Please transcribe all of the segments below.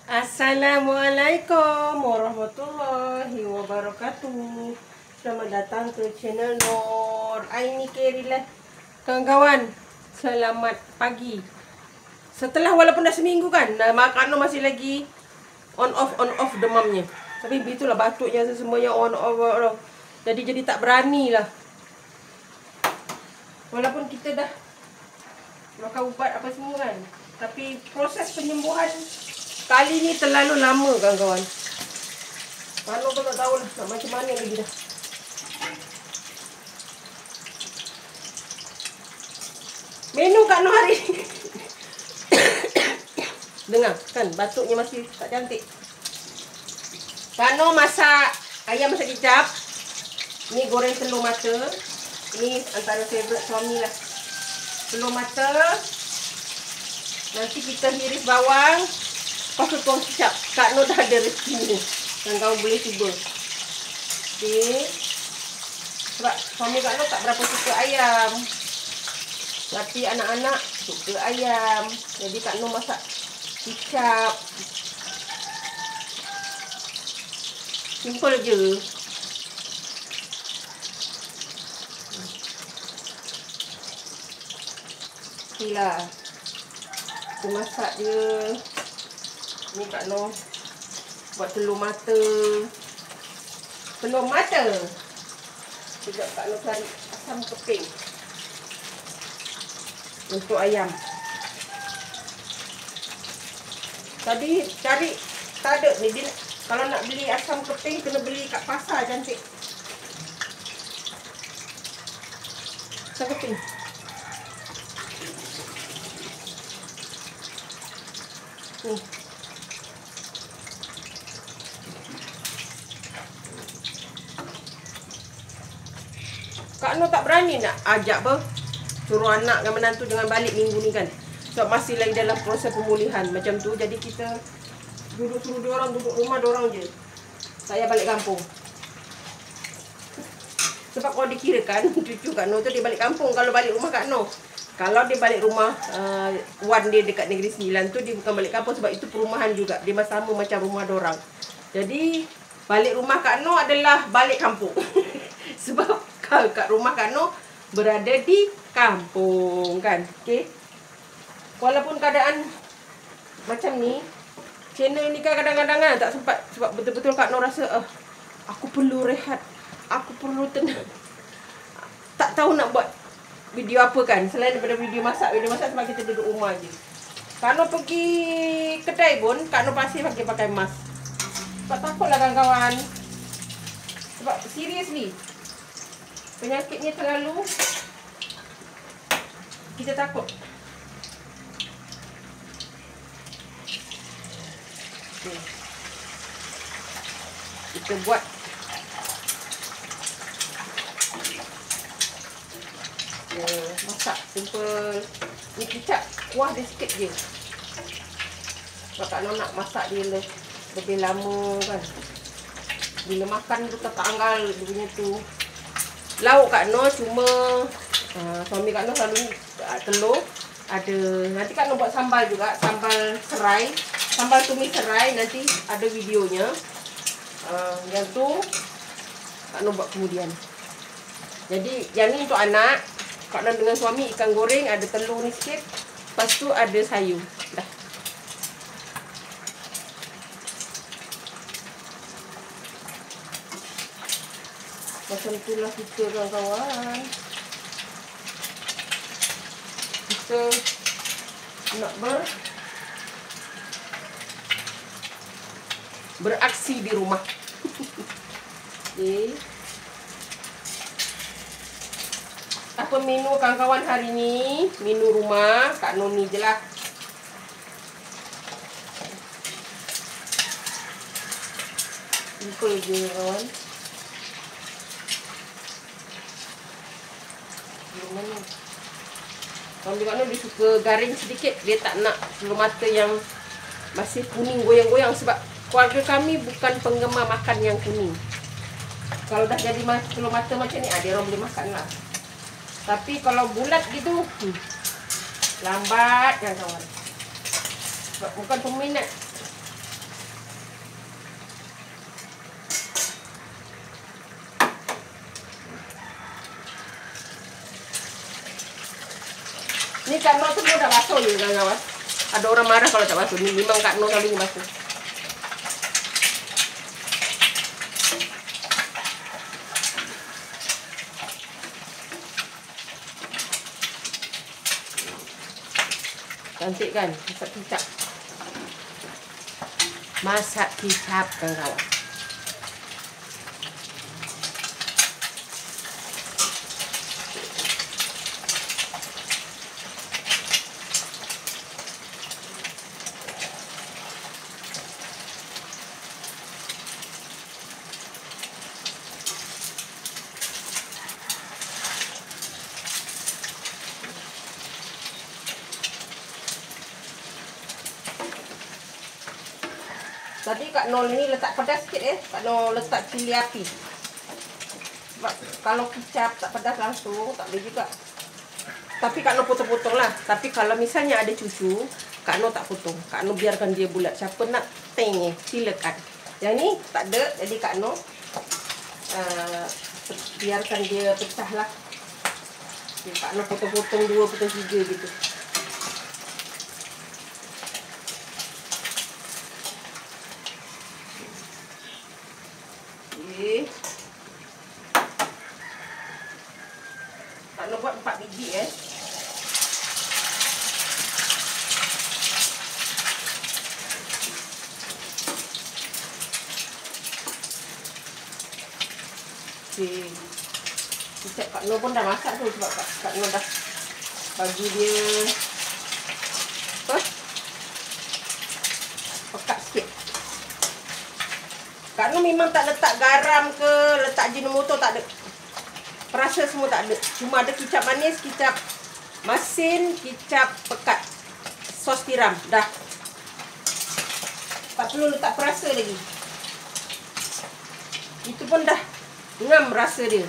Assalamualaikum warahmatullahi wabarakatuh. Selamat datang ke channel Nur Aini Kerilah. Kawan-kawan, selamat pagi. Setelah walaupun dah seminggu kan, Kak Nur masih lagi on off demamnya. Tapi itulah batuknya semuanya on off. Jadi tak berani lah. Walaupun kita dah makan ubat apa semua kan, tapi proses penyembuhan kali ni terlalu lama kawan-kawan. Mana pun tak tahu lah nak macam mana lagi dah. Menu Kak Nur hari ni. Dengar kan batuknya masih tak cantik. Kak Nur masak ayam masak kicap. Ni goreng telur mata. Ni antara favourite suami lah. Telur mata. Nanti kita hiris bawang. Lepas tu tuang kicap. Kak Nur dah ada resipi ni. Dan kamu boleh cuba. Okay. Sebab suami Kak Nur tak berapa suka ayam. Tapi anak-anak suka ayam. Jadi Kak Nur masak kicap. Simple je. Okay lah. Kita masak dia. Ni Kak Nur buat telur mata. Telur mata. Sekejap Kak Nur cari asam keping untuk ayam. Tadi cari tak ada ni. Dia, kalau nak beli asam keping kena beli kat pasar cantik. Asam keping. Ni. Kak Nur tak berani nak ajak suruh anak dan menantu jangan balik minggu ni kan. Sebab masih lagi dalam proses pemulihan macam tu. Jadi kita suruh diorang duduk rumah diorang je. Saya balik kampung. Sebab kalau dikirakan cucu Kak Nur tu dia balik kampung kalau balik rumah Kak Nur. Kalau dia balik rumah Wan dia dekat Negeri Sembilan tu dia bukan balik kampung sebab itu perumahan juga. Dia sama macam rumah diorang. Jadi balik rumah Kak Nur adalah balik kampung. Sebab kat rumah Kak Nur berada di kampung kan. Okey. Walaupun keadaan macam ni, channel ni kan kadang-kadang kan tak sempat sebab betul-betul Kak Nur rasa aku perlu rehat. Aku perlu tenang. Tak tahu nak buat video apa kan selain daripada video masak. Video masak sebab kita duduk rumah je. Kak Nur pergi kedai pun Kak Nur pasti pakai mask. Sebab takutlah kawan-kawan. Sebab seriously penyakitnya terlalu kita takut. Okay. Kita buat masak simple. Ni kicap kuah dia sikit je. Sebab Kak Nur nak masak dia lebih lama kan. Bila makan tu tertanggal dia punya tu. Lauk Kak Nur cuma suami Kak Nur selalu telur. Ada nanti Kak Nur buat sambal juga, sambal serai, sambal tumis serai, nanti ada videonya. Yang tu Kak Nur buat kemudian. Jadi yang ni untuk anak. Kak Nur dengan suami ikan goreng, ada telur ni sikit. Lepas tu ada sayur. Dah. Macam itulah kita kawan-kawan. Kita nak beraksi di rumah. Okay. Apa menu kawan-kawan hari ni? Menu rumah Kak Nur ni je lah. Simple je kawan. Mana? Kalau Kak Nur dia suka garing sedikit. Dia tak nak telur mata yang masih kuning goyang-goyang. Sebab keluarga kami bukan penggemar makan yang kuning. Kalau dah jadi telur mata macam ni, dia orang boleh makan lah. Tapi kalau bulat gitu, lambat kan kawan. Sebab bukan peminat Kak Noh tu pun dah basuh je kawan-kawan. Ada orang marah kalau tak basuh. Ni memang Kak Noh selalu basuh. Cantik kan? Masak kicap. Masak kicap kawan-kawan. Tadi Kak Noh ni letak pedas sikit Kak Noh letak cili api. Sebab kalau kicap tak pedas langsung tak boleh juga. Tapi Kak Noh potong-potong lah. Tapi kalau misalnya ada cucu, Kak Noh tak potong. Kak Noh biarkan dia bulat. Siapa nak teng silakan. Yang ni tak ada, jadi Kak Noh biarkan dia pecah lah. Kak Noh potong-potong 2, potong 3 gitu. Kak Noh buat 4 biji Okey. Kicap Kak Noh pun dah masak tu sebab Kak Noh dah bagi dia apa? Pekat sikit. Kak Noh memang tak letak garam ke, letak Ajinomoto tak ada. Perasa semua tak ada. Cuma ada kicap manis, kicap masin, kicap pekat. Sos tiram. Dah. Tak perlu letak perasa lagi. Itu pun dah ngam rasa dia.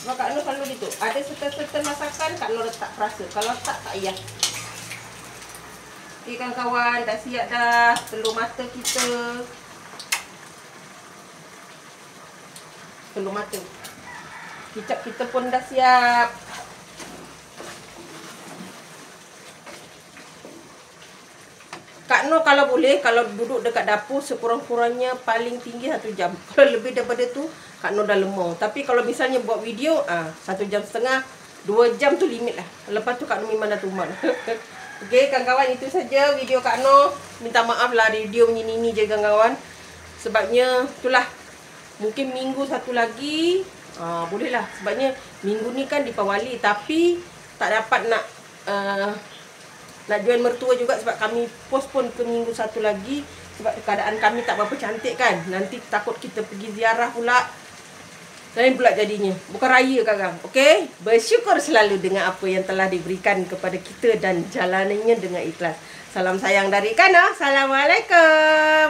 Sebab Kak Noh selalu gitu. Ada serta-serta masakan Kak Noh letak perasa. Kalau tak payah. Okey kawan-kawan, dah siap dah telur mata kita. Telur mata. Kicap kita pun dah siap. Kak Noh kalau boleh, kalau duduk dekat dapur sekurang-kurangnya paling tinggi 1 jam. Kalau lebih daripada tu, Kak Noh dah lemah. Tapi kalau misalnya buat video, 1 jam setengah, 2 jam tu limit lah. Lepas tu Kak Noh memang dah tumat. Okey kawan-kawan, itu saja video Kak Noh. Minta maaf lah video ini je kawan-kawan. Sebabnya itulah. Mungkin minggu satu lagi boleh lah. Sebabnya minggu ni kan Deepawali. Tapi tak dapat nak join mertua juga. Sebab kami postpone ke minggu satu lagi. Sebab keadaan kami tak berapa cantik kan. Nanti takut kita pergi ziarah pula. Lain pula jadinya. Bukan raya kakak. Okey. Bersyukur selalu dengan apa yang telah diberikan kepada kita. Dan jalanannya dengan ikhlas. Salam sayang dari Kana. Assalamualaikum.